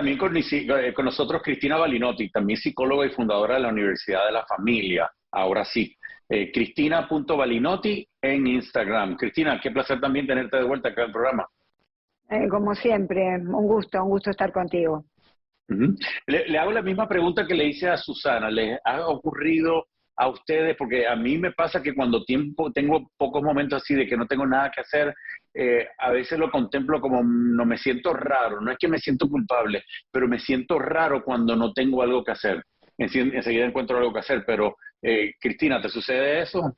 también con nosotros Cristina Balinotti, también psicóloga y fundadora de la Universidad de la Familia. Ahora sí, Cristina.Balinotti en Instagram. Cristina, qué placer también tenerte de vuelta acá en el programa. Como siempre, un gusto estar contigo. Uh-huh. Le hago la misma pregunta que le hice a Susana. ¿Les ha ocurrido a ustedes? Porque a mí me pasa que cuando tengo pocos momentos así de que no tengo nada que hacer, a veces lo contemplo como no me siento raro. No es que me siento culpable, pero me siento raro cuando no tengo algo que hacer. Enseguida encuentro algo que hacer, pero Cristina, ¿te sucede eso?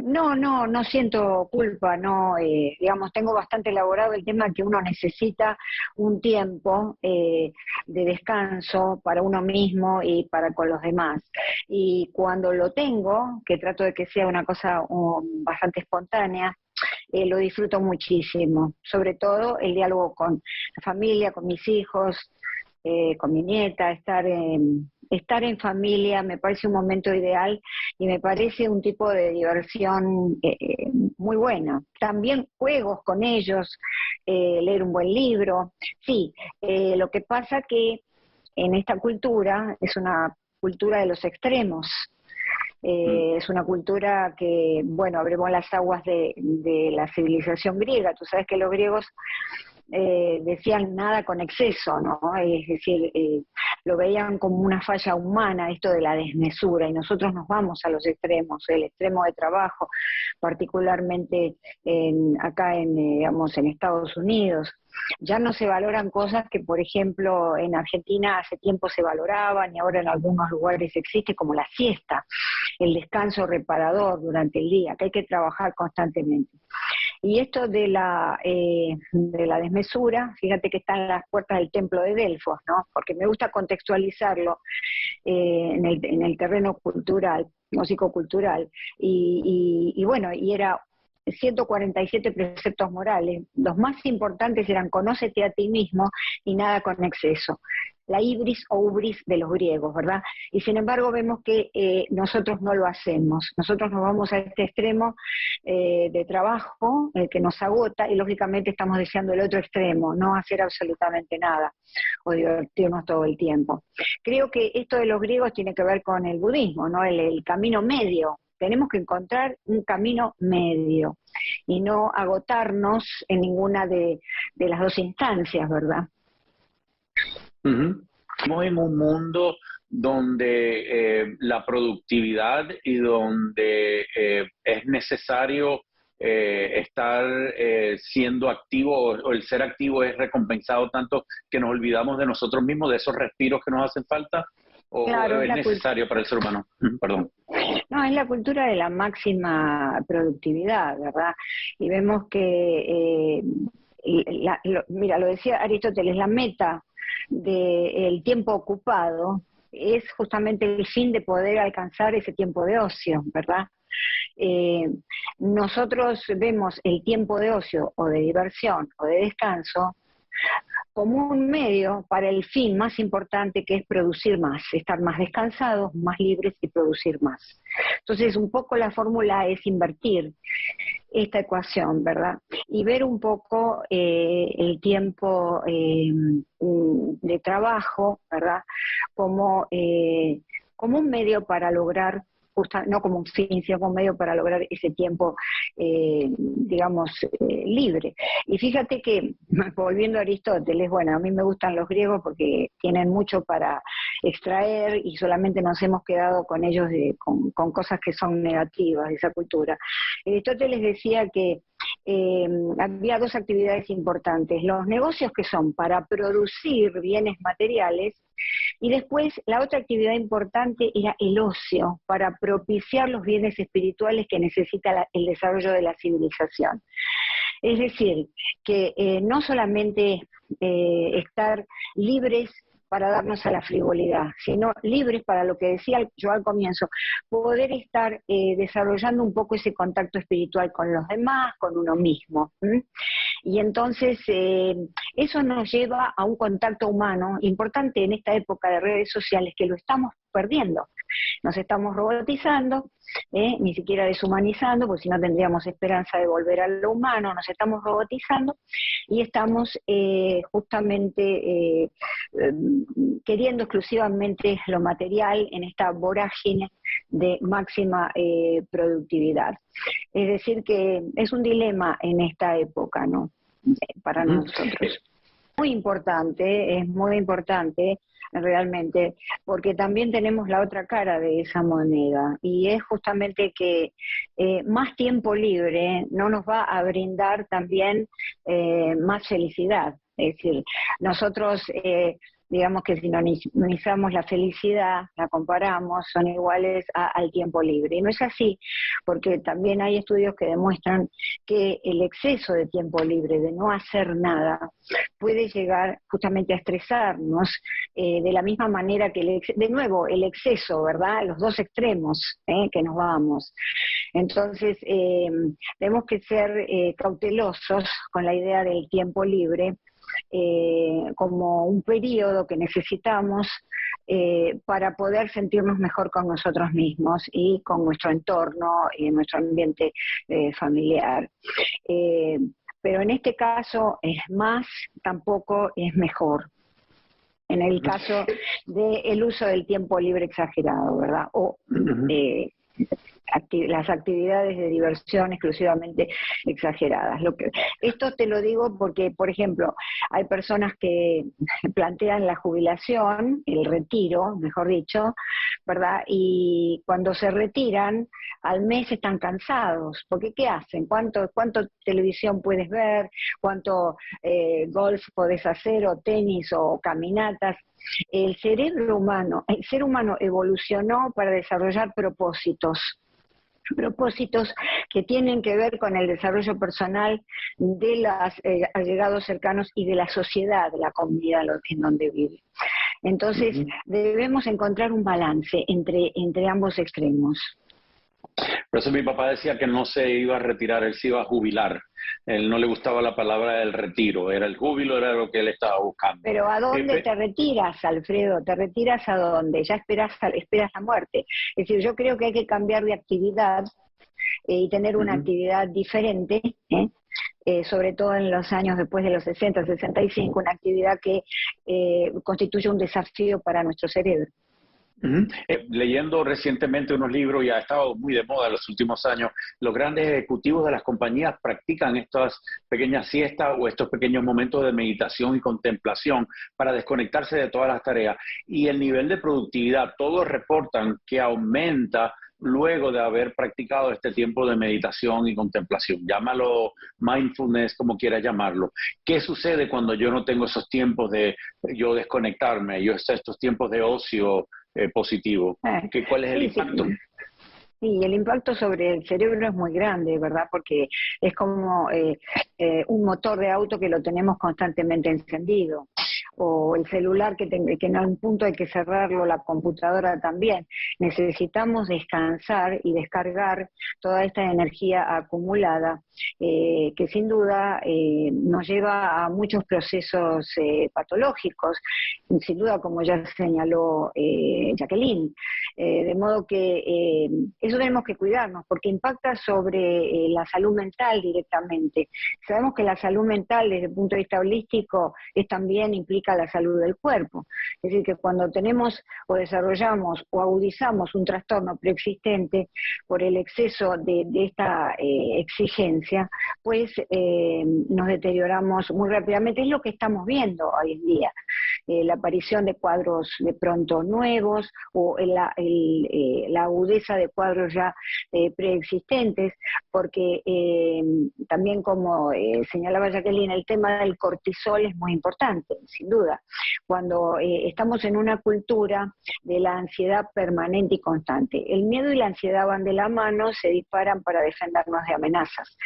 No siento culpa, no, digamos, tengo bastante elaborado el tema que uno necesita un tiempo de descanso para uno mismo y para con los demás. Y cuando lo tengo, que trato de que sea una cosa bastante espontánea, lo disfruto muchísimo, sobre todo el diálogo con la familia, con mis hijos, con mi nieta, estar en familia me parece un momento ideal y me parece un tipo de diversión muy bueno. También juegos con ellos, leer un buen libro. Sí, lo que pasa que en esta cultura es una cultura de los extremos. Es una cultura que, bueno, abrimos las aguas de la civilización griega. Tú sabes que los griegos decían nada con exceso, ¿no? Es decir, lo veían como una falla humana, esto de la desmesura, y nosotros nos vamos a los extremos, el extremo de trabajo, particularmente acá digamos, en Estados Unidos. Ya no se valoran cosas que, por ejemplo, en Argentina hace tiempo se valoraban y ahora en algunos lugares existe, como la siesta, el descanso reparador durante el día, que hay que trabajar constantemente. Y esto de la desmesura, fíjate que está en las puertas del templo de Delfos, ¿no? Porque me gusta contextualizarlo en el terreno cultural, músico-cultural, y bueno, y era 147 preceptos morales. Los más importantes eran conócete a ti mismo y nada con exceso. La ibris o ubris de los griegos, ¿verdad? Y sin embargo vemos que nosotros no lo hacemos. Nosotros nos vamos a este extremo de trabajo que nos agota y lógicamente estamos deseando el otro extremo, no hacer absolutamente nada o divertirnos todo el tiempo. Creo que esto de los griegos tiene que ver con el budismo, ¿no? El camino medio. Tenemos que encontrar un camino medio y no agotarnos en ninguna de las dos instancias, ¿verdad? Uh-huh. Estamos en un mundo donde la productividad y donde es necesario estar siendo activo o el ser activo es recompensado tanto que nos olvidamos de nosotros mismos, de esos respiros que nos hacen falta, o claro, es necesario para el ser humano. Perdón. No, es la cultura de la máxima productividad, ¿verdad? Y vemos que, mira, lo decía Aristóteles, la meta del tiempo ocupado es justamente el fin de poder alcanzar ese tiempo de ocio, ¿verdad? Nosotros vemos el tiempo de ocio o de diversión o de descanso como un medio para el fin más importante, que es producir más, estar más descansados, más libres y producir más. Entonces, un poco la fórmula es invertir esta ecuación, ¿verdad? Y ver un poco el tiempo de trabajo, ¿verdad? Como un medio para lograr, no como un fin, sino como un medio para lograr ese tiempo, digamos, libre. Y fíjate que, volviendo a Aristóteles, bueno, a mí me gustan los griegos porque tienen mucho para extraer y solamente nos hemos quedado con ellos con cosas que son negativas de esa cultura. Aristóteles decía que había dos actividades importantes: los negocios, que son para producir bienes materiales, y después la otra actividad importante era el ocio, para propiciar los bienes espirituales que necesita el desarrollo de la civilización. Es decir, que no solamente estar libres para darnos a la frivolidad, sino libres para lo que decía yo al comienzo, poder estar desarrollando un poco ese contacto espiritual con los demás, con uno mismo. Y entonces eso nos lleva a un contacto humano importante en esta época de redes sociales, que lo estamos perdiendo. nos estamos robotizando, ni siquiera deshumanizando, porque si no tendríamos esperanza de volver a lo humano, nos estamos robotizando y estamos justamente queriendo exclusivamente lo material en esta vorágine de máxima productividad. Es decir, que es un dilema en esta época, ¿no? Para nosotros. Es muy importante realmente, porque también tenemos la otra cara de esa moneda, y es justamente que más tiempo libre no nos va a brindar también más felicidad. Es decir, nosotros digamos que sinonimizamos la felicidad, la comparamos, son iguales al tiempo libre. Y no es así, porque también hay estudios que demuestran que el exceso de tiempo libre, de no hacer nada, puede llegar justamente a estresarnos de la misma manera que de nuevo, el exceso, ¿verdad? Los dos extremos que nos vamos. Entonces, tenemos que ser cautelosos con la idea del tiempo libre, como un periodo que necesitamos para poder sentirnos mejor con nosotros mismos y con nuestro entorno y nuestro ambiente familiar. Pero en este caso es más, tampoco es mejor. En el caso del uso del tiempo libre exagerado, ¿verdad? O las actividades de diversión exclusivamente exageradas. Esto te lo digo porque, por ejemplo, hay personas que plantean la jubilación, el retiro, mejor dicho, ¿verdad? Y cuando se retiran, al mes están cansados, porque ¿qué hacen? ¿Cuánto televisión puedes ver? ¿Cuánto golf podés hacer? ¿O tenis? ¿O caminatas? El ser humano evolucionó para desarrollar propósitos que tienen que ver con el desarrollo personal de los allegados cercanos y de la sociedad, de la comunidad en donde vive. Entonces, debemos encontrar un balance entre ambos extremos. Por eso mi papá decía que no se iba a retirar, él se iba a jubilar. Él no le gustaba la palabra del retiro, era el júbilo, era lo que él estaba buscando. Pero ¿a dónde te retiras, Alfredo? ¿Te retiras a dónde? Ya esperas la muerte. Es decir, yo creo que hay que cambiar de actividad y tener una actividad diferente, sobre todo en los años después de los 60, 65, una actividad que constituye un desafío para nuestro cerebro. Leyendo recientemente unos libros, y ha estado muy de moda en los últimos años, los grandes ejecutivos de las compañías practican estas pequeñas siestas o estos pequeños momentos de meditación y contemplación para desconectarse de todas las tareas. Y el nivel de productividad, todos reportan que aumenta luego de haber practicado este tiempo de meditación y contemplación. Llámalo mindfulness, como quieras llamarlo. ¿Qué sucede cuando yo no tengo esos tiempos de yo desconectarme, estos tiempos de ocio positivo? ¿Cuál es el impacto? Sí, el impacto sobre el cerebro es muy grande, ¿verdad? Porque es como un motor de auto que lo tenemos constantemente encendido, o el celular que en algún punto hay que cerrarlo, la computadora también. Necesitamos descansar y descargar toda esta energía acumulada, que sin duda nos lleva a muchos procesos patológicos, sin duda, como ya señaló Jacqueline. De modo que eso tenemos que cuidarnos, porque impacta sobre la salud mental directamente. Sabemos que la salud mental, desde el punto de vista holístico, también implica la salud del cuerpo. Es decir, que cuando tenemos o desarrollamos o agudizamos un trastorno preexistente por el exceso de esta exigencia, pues nos deterioramos muy rápidamente. Es lo que estamos viendo hoy en día. La aparición de cuadros de pronto nuevos, o la agudeza de cuadros ya preexistentes, porque también, como señalaba Jacqueline, el tema del cortisol es muy importante, sin duda. Cuando estamos en una cultura de la ansiedad permanente y constante, el miedo y la ansiedad van de la mano, se disparan para defendernos de amenazas.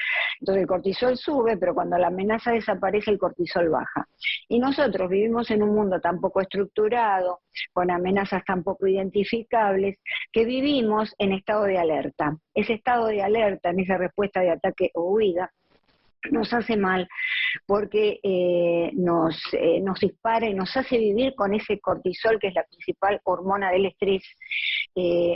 Entonces el cortisol sube, pero cuando la amenaza desaparece, el cortisol baja. Y nosotros vivimos en un mundo tan poco estructurado, con amenazas tan poco identificables, que vivimos en estado de alerta. Ese estado de alerta, en esa respuesta de ataque o huida, nos hace mal, porque nos dispara y nos hace vivir con ese cortisol, que es la principal hormona del estrés,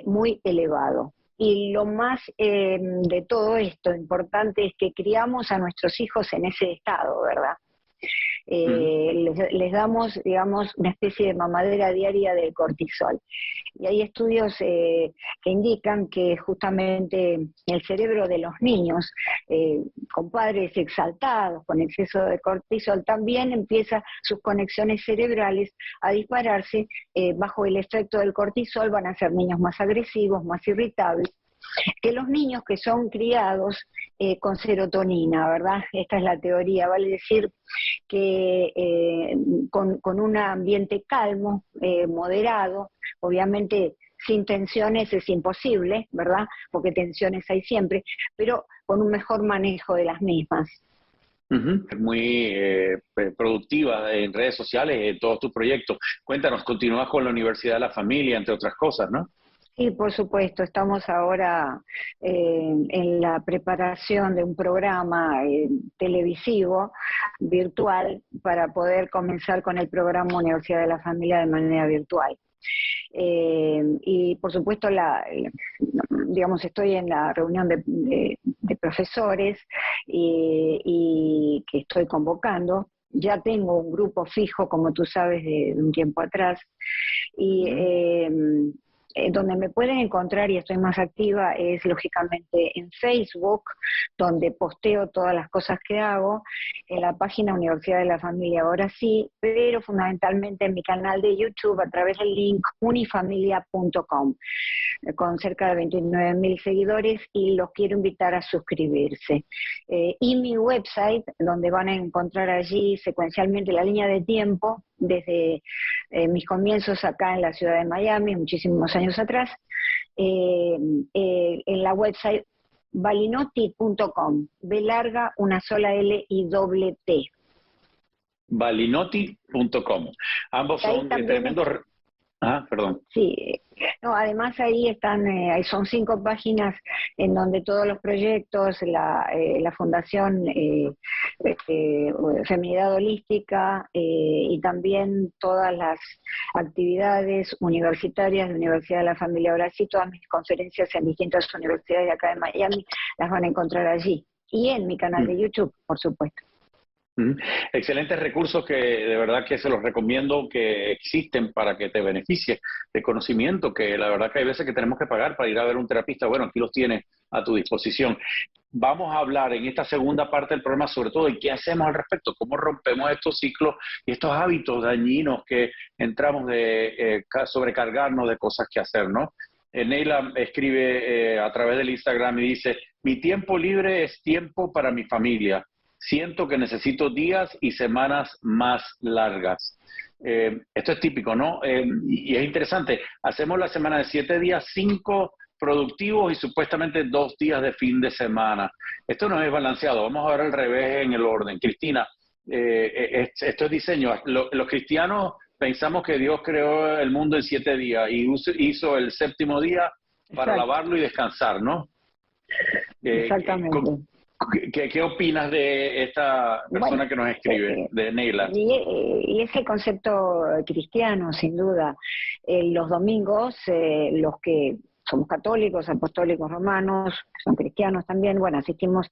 muy elevado. Y lo más de todo esto importante es que criamos a nuestros hijos en ese estado, ¿verdad? Les damos, digamos, una especie de mamadera diaria del cortisol. Y hay estudios que indican que justamente el cerebro de los niños, con padres exaltados, con exceso de cortisol, también empieza sus conexiones cerebrales a dispararse bajo el efecto del cortisol. Van a ser niños más agresivos, más irritables, que los niños que son criados con serotonina, ¿verdad? Esta es la teoría, vale decir que con un ambiente calmo, moderado, obviamente sin tensiones es imposible, ¿verdad? Porque tensiones hay siempre, pero con un mejor manejo de las mismas. Muy productiva en redes sociales, en todos tus proyectos. Cuéntanos, continúas con la Universidad de la Familia, entre otras cosas, ¿no? Sí, por supuesto, estamos ahora en la preparación de un programa televisivo, virtual, para poder comenzar con el programa Universidad de la Familia de manera virtual. Y por supuesto, digamos, estoy en la reunión de profesores y que estoy convocando. Ya tengo un grupo fijo, como tú sabes, de un tiempo atrás, y donde me pueden encontrar y estoy más activa es lógicamente en Facebook, donde posteo todas las cosas que hago, en la página Universidad de la Familia ahora sí, pero fundamentalmente en mi canal de YouTube a través del link unifamilia.com, con cerca de 29.000 seguidores, y los quiero invitar a suscribirse. Y mi website, donde van a encontrar allí secuencialmente la línea de tiempo, desde mis comienzos acá en la ciudad de Miami, muchísimos años atrás, en la website balinotti.com, B larga, una sola L y doble T. Balinotti.com. Ambos son tremendos... perdón. Sí, no, además ahí están, son 5 páginas en donde todos los proyectos, la Fundación Feminidad Holística y también todas las actividades universitarias de Universidad de la Familia. Ahora sí, todas mis conferencias en distintas universidades de acá de Miami las van a encontrar allí. Y en mi canal de YouTube, por supuesto. Excelentes recursos que de verdad que se los recomiendo, que existen para que te beneficies de conocimiento, que la verdad que hay veces que tenemos que pagar para ir a ver un terapista. Bueno, aquí los tienes a tu disposición. Vamos a hablar en esta segunda parte del programa sobre todo de qué hacemos al respecto, cómo rompemos estos ciclos y estos hábitos dañinos que entramos de sobrecargarnos de cosas que hacer, ¿no? Neila escribe a través del Instagram y dice: mi tiempo libre es tiempo para mi familia. Siento que necesito días y semanas más largas. Esto es típico, ¿no? Y es interesante. Hacemos la semana de 7 días, 5 productivos y supuestamente 2 días de fin de semana. Esto no es balanceado. Vamos a ver al revés en el orden. Cristina, esto es diseño. Los cristianos pensamos que Dios creó el mundo en 7 días y hizo el 7º día para lavarlo y descansar, ¿no? Exactamente. ¿Qué opinas de esta persona que nos escribe, de Neila? Y ese concepto cristiano, sin duda. Los domingos, los que somos católicos, apostólicos romanos, son cristianos también, bueno, asistimos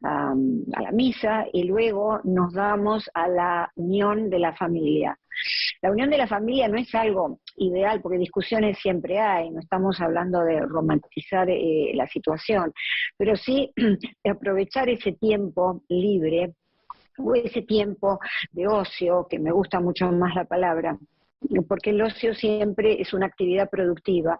a la misa y luego nos damos a la unión de la familia. La unión de la familia no es algo ideal, porque discusiones siempre hay, no estamos hablando de romantizar la situación, pero sí de aprovechar ese tiempo libre, o ese tiempo de ocio, que me gusta mucho más la palabra, porque el ocio siempre es una actividad productiva,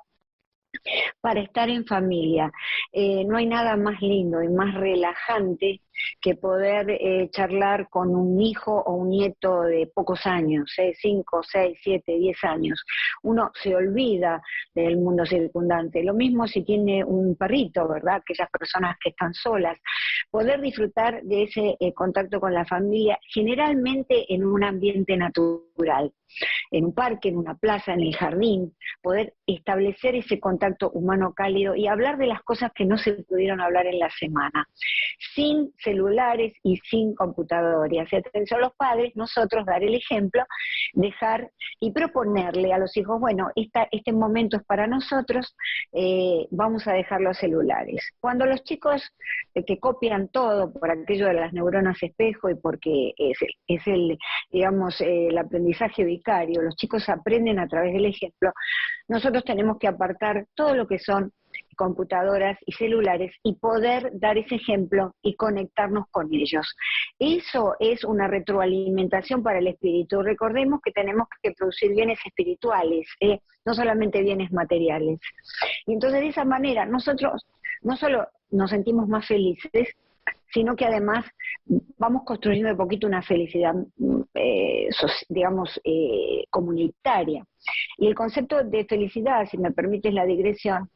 para estar en familia. No hay nada más lindo y más relajante que poder charlar con un hijo o un nieto de pocos años, 5, 6, 7, 10 años. Uno se olvida del mundo circundante. Lo mismo si tiene un perrito, ¿verdad? Aquellas personas que están solas. Poder disfrutar de ese contacto con la familia, generalmente en un ambiente natural, en un parque, en una plaza, en el jardín, poder establecer ese contacto humano cálido y hablar de las cosas que no se pudieron hablar en la semana, sin celulares y sin computadoras. Y atención a los padres, nosotros dar el ejemplo, dejar y proponerle a los hijos, bueno, este momento es para nosotros, vamos a dejar los celulares. Cuando los chicos que copian todo por aquello de las neuronas espejo y porque es el aprendizaje vicario, los chicos aprenden a través del ejemplo, nosotros tenemos que apartar todo lo que son computadoras y celulares y poder dar ese ejemplo y conectarnos con ellos. Eso es una retroalimentación para el espíritu. Recordemos que tenemos que producir bienes espirituales, no solamente bienes materiales. Y entonces de esa manera nosotros no solo nos sentimos más felices, sino que además vamos construyendo de poquito una felicidad, comunitaria. Y el concepto de felicidad, si me permites la digresión,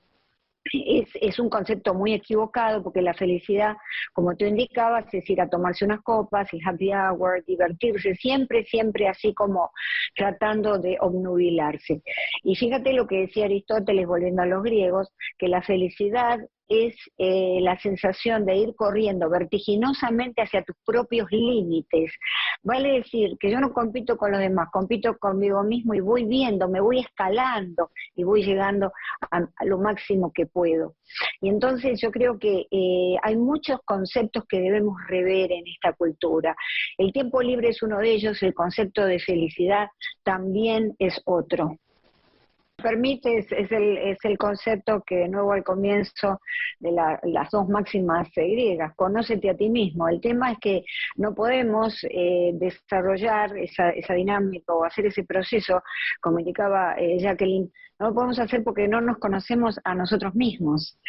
es un concepto muy equivocado, porque la felicidad, como tú indicabas, es ir a tomarse unas copas, el happy hour, divertirse, siempre así como tratando de obnubilarse. Y fíjate lo que decía Aristóteles, volviendo a los griegos, que la felicidad es la sensación de ir corriendo vertiginosamente hacia tus propios límites. Vale decir que yo no compito con los demás, compito conmigo mismo y voy viendo, me voy escalando y voy llegando a lo máximo que puedo. Y entonces yo creo que hay muchos conceptos que debemos rever en esta cultura. El tiempo libre es uno de ellos, el concepto de felicidad también es otro. Permite, es el concepto que de nuevo al comienzo de las dos máximas griegas, conócete a ti mismo. El tema es que no podemos desarrollar esa dinámica o hacer ese proceso, como indicaba Jacqueline, no lo podemos hacer porque no nos conocemos a nosotros mismos,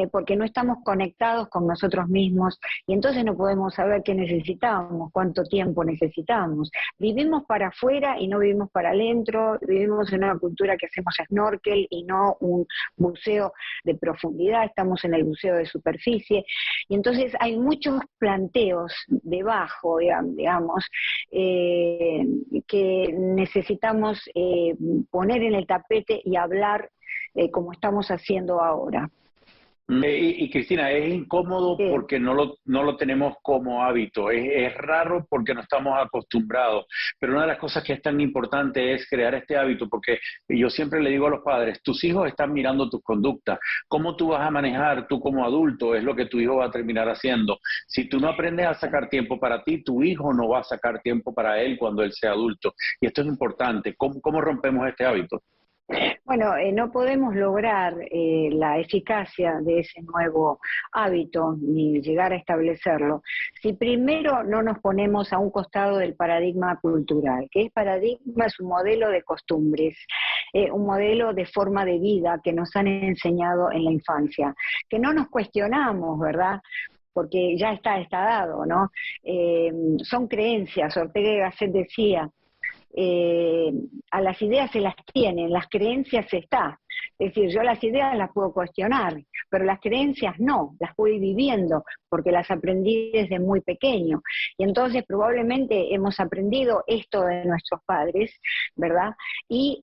porque no estamos conectados con nosotros mismos, y entonces no podemos saber qué necesitamos, cuánto tiempo necesitamos. Vivimos para afuera y no vivimos para adentro, vivimos en una cultura que hacemos snorkel y no un buceo de profundidad, estamos en el buceo de superficie, y entonces hay muchos planteos debajo, digamos, que necesitamos poner en el tapete y hablar como estamos haciendo ahora. Y Cristina, es incómodo Sí. porque no lo tenemos como hábito, es raro porque no estamos acostumbrados, pero una de las cosas que es tan importante es crear este hábito, porque yo siempre le digo a los padres, tus hijos están mirando tus conductas, cómo tú vas a manejar tú como adulto es lo que tu hijo va a terminar haciendo. Si tú no aprendes a sacar tiempo para ti, tu hijo no va a sacar tiempo para él cuando él sea adulto, y esto es importante. ¿Cómo rompemos este hábito? Bueno, no podemos lograr la eficacia de ese nuevo hábito ni llegar a establecerlo si primero no nos ponemos a un costado del paradigma cultural, que es un modelo de costumbres, un modelo de forma de vida que nos han enseñado en la infancia, que no nos cuestionamos, ¿verdad?, porque ya está dado, ¿no? Son creencias. Ortega y Gasset decía, a las ideas se las tienen, las creencias se está. Es decir, yo las ideas las puedo cuestionar, pero las creencias no, las voy viviendo, porque las aprendí desde muy pequeño. Y entonces probablemente hemos aprendido esto de nuestros padres, ¿verdad? Y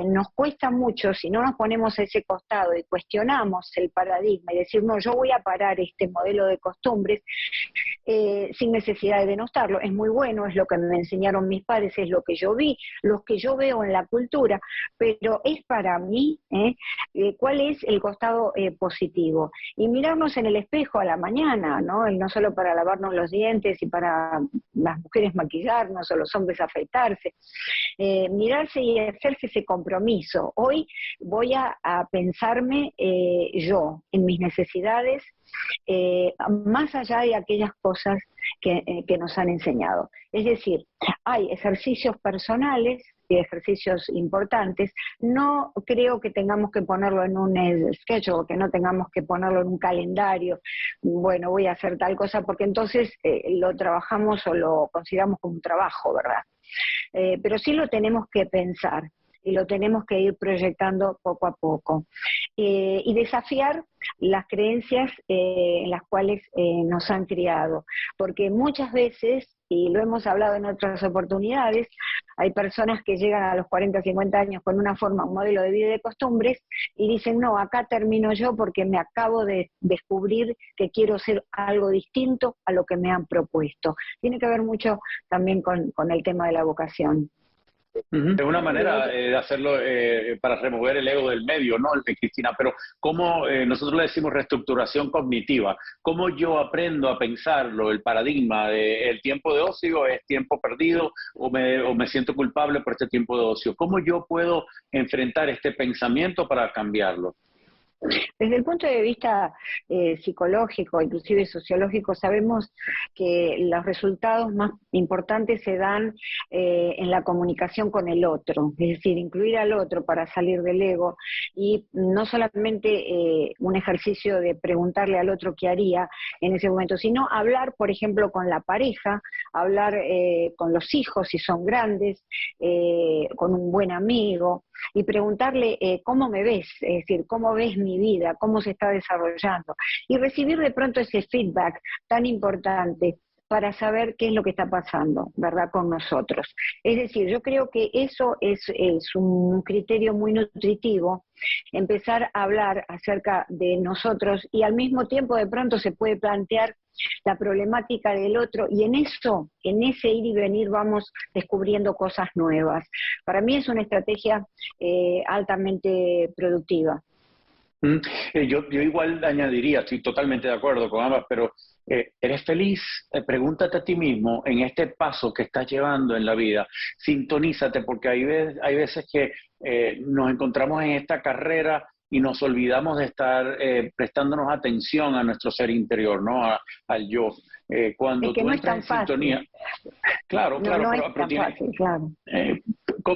nos cuesta mucho, si no nos ponemos a ese costado y cuestionamos el paradigma y decir, no, yo voy a parar este modelo de costumbres, sin necesidad de denostarlo. Es muy bueno, es lo que me enseñaron mis padres, es lo que yo vi, lo que yo veo en la cultura, pero es para mí, ¿cuál es el costado positivo? Y mirarnos en el espejo a la mañana, ¿no? Y no solo para lavarnos los dientes y para las mujeres maquillarnos o los hombres afeitarse, mirarse y hacerse ese compromiso. Hoy voy a pensarme yo en mis necesidades, más allá de aquellas cosas que nos han enseñado. Es decir, hay ejercicios personales y ejercicios importantes. No creo que tengamos que ponerlo en un schedule, que no tengamos que ponerlo en un calendario. Bueno, voy a hacer tal cosa, porque entonces lo trabajamos o lo consideramos como un trabajo, ¿verdad? Pero sí lo tenemos que pensar. y lo tenemos que ir proyectando poco a poco. Y desafiar las creencias en las cuales nos han criado, porque muchas veces, y lo hemos hablado en otras oportunidades, hay personas que llegan a los 40, 50 años con una forma, un modelo de vida y de costumbres, y dicen, no, acá termino yo porque me acabo de descubrir que quiero ser algo distinto a lo que me han propuesto. Tiene que ver mucho también con el tema de la vocación. Es una manera de hacerlo para remover el ego del medio, ¿no, Cristina? Pero ¿cómo nosotros le decimos reestructuración cognitiva? ¿Cómo yo aprendo a pensarlo, el paradigma de el tiempo de ocio es tiempo perdido o me siento culpable por este tiempo de ocio? ¿Cómo yo puedo enfrentar este pensamiento para cambiarlo? Desde el punto de vista psicológico, inclusive sociológico, sabemos que los resultados más importantes se dan en la comunicación con el otro, es decir, incluir al otro para salir del ego, y no solamente un ejercicio de preguntarle al otro qué haría en ese momento, sino hablar, por ejemplo, con la pareja, hablar con los hijos si son grandes, con un buen amigo, y preguntarle cómo me ves, es decir, cómo ves mi vida, cómo se está desarrollando, y recibir de pronto ese feedback tan importante para saber qué es lo que está pasando, ¿verdad?, con nosotros. Es decir, yo creo que eso es un criterio muy nutritivo, empezar a hablar acerca de nosotros, y al mismo tiempo de pronto se puede plantear la problemática del otro, y en ese ir y venir vamos descubriendo cosas nuevas. Para mí es una estrategia altamente productiva. Yo igual añadiría, estoy totalmente de acuerdo con ambas, pero ¿eres feliz? Pregúntate a ti mismo en este paso que estás llevando en la vida. Sintonízate, porque hay veces que nos encontramos en esta carrera y nos olvidamos de estar prestándonos atención a nuestro ser interior, ¿no? Al yo. Cuando Es que tú no es entras tan en fácil. sintonía, claro, No es pero tan fácil, claro.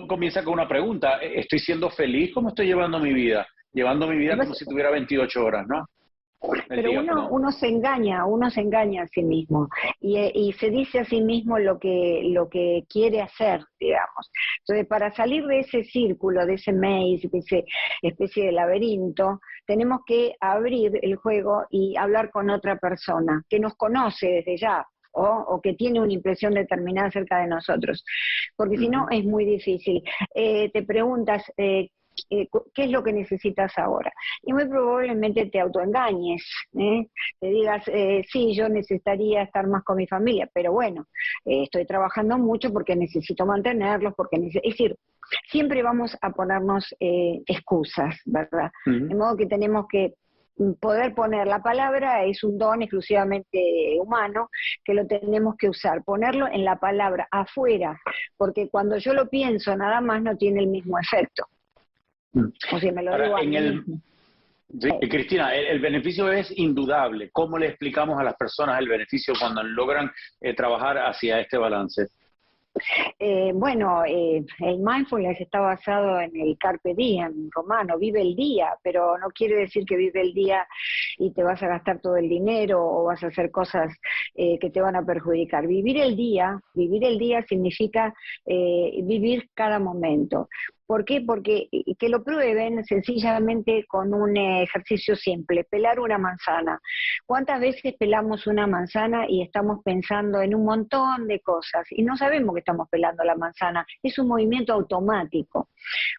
comienza con una pregunta: ¿estoy siendo feliz? ¿Cómo estoy llevando mi vida? Llevando mi vida como si tuviera 28 horas, ¿no? El Pero día, perdón. uno se engaña a sí mismo, y se dice a sí mismo lo que quiere hacer, digamos. Entonces, para salir de ese círculo, de ese maze, de esa especie de laberinto, tenemos que abrir el juego y hablar con otra persona que nos conoce desde ya, o que tiene una impresión determinada acerca de nosotros, porque si no es muy difícil. Te preguntas, ¿qué es lo que necesitas ahora? Y muy probablemente te autoengañes, te digas, sí, yo necesitaría estar más con mi familia, pero bueno, estoy trabajando mucho porque necesito mantenerlos, es decir, siempre vamos a ponernos excusas, ¿verdad? De modo que tenemos que poder poner la palabra, es un don exclusivamente humano, que lo tenemos que usar, ponerlo en la palabra afuera, porque cuando yo lo pienso nada más no tiene el mismo efecto. O sea, me lo digo a mí mismo. Sí, Cristina, el beneficio es indudable. ¿Cómo le explicamos a las personas el beneficio cuando logran trabajar hacia este balance? Bueno, el mindfulness está basado en el carpe diem romano, vive el día, pero no quiere decir que vive el día y te vas a gastar todo el dinero o vas a hacer cosas que te van a perjudicar. Vivir el día significa vivir cada momento. ¿Por qué? Porque que lo prueben sencillamente con un ejercicio simple, pelar una manzana. ¿Cuántas veces pelamos una manzana y estamos pensando en un montón de cosas y no sabemos que estamos pelando la manzana? Es un movimiento automático.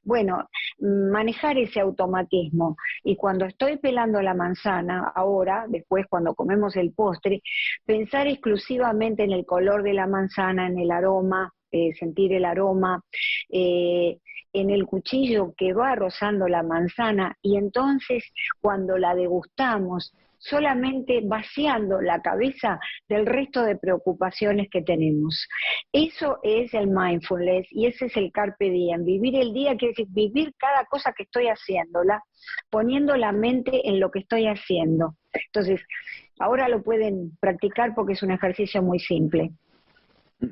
Bueno, manejar ese automatismo, y cuando estoy pelando la manzana, ahora, después cuando comemos el postre, pensar exclusivamente en el color de la manzana, en el aroma, sentir el aroma, en el cuchillo que va rozando la manzana, y entonces cuando la degustamos, solamente vaciando la cabeza del resto de preocupaciones que tenemos. Eso es el mindfulness y ese es el carpe diem. Vivir el día quiere decir vivir cada cosa que estoy haciéndola, poniendo la mente en lo que estoy haciendo. Entonces, ahora lo pueden practicar porque es un ejercicio muy simple.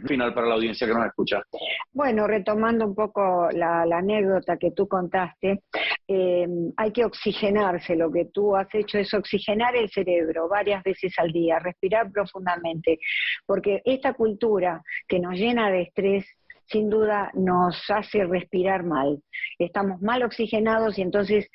Final para la audiencia que nos escucha. Bueno, retomando un poco la anécdota que tú contaste, hay que oxigenarse. Lo que tú has hecho es oxigenar el cerebro varias veces al día, respirar profundamente, porque esta cultura que nos llena de estrés sin duda nos hace respirar mal. Estamos mal oxigenados y entonces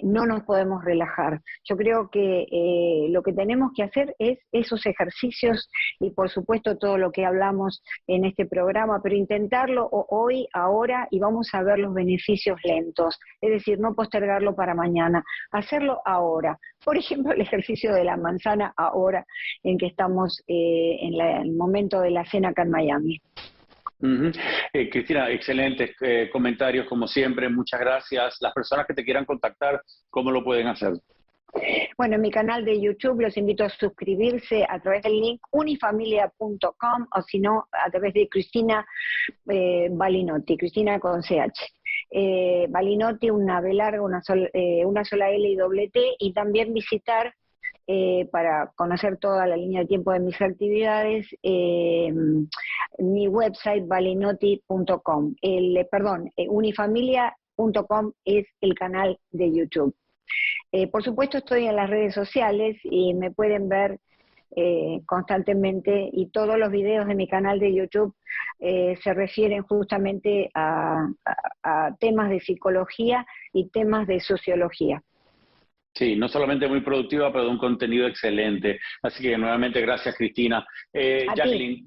no nos podemos relajar. Yo creo que lo que tenemos que hacer es esos ejercicios y por supuesto todo lo que hablamos en este programa, pero intentarlo hoy, ahora, y vamos a ver los beneficios lentos. Es decir, no postergarlo para mañana, hacerlo ahora. Por ejemplo, el ejercicio de la manzana ahora en que estamos en el momento de la cena acá en Miami. Cristina, excelentes comentarios como siempre, muchas gracias. Las personas que te quieran contactar, ¿cómo lo pueden hacer? Bueno, en mi canal de YouTube los invito a suscribirse a través del link unifamilia.com o si no, a través de Cristina Balinotti, Cristina con CH. Balinotti, una B larga, una sola L y doble T, y también visitar para conocer toda la línea de tiempo de mis actividades, mi website balinotti.com. Unifamilia.com es el canal de YouTube. Por supuesto estoy en las redes sociales y me pueden ver constantemente, y todos los videos de mi canal de YouTube se refieren justamente a temas de psicología y temas de sociología. Sí, no solamente muy productiva, pero de un contenido excelente. Así que nuevamente gracias, Cristina. Jacqueline,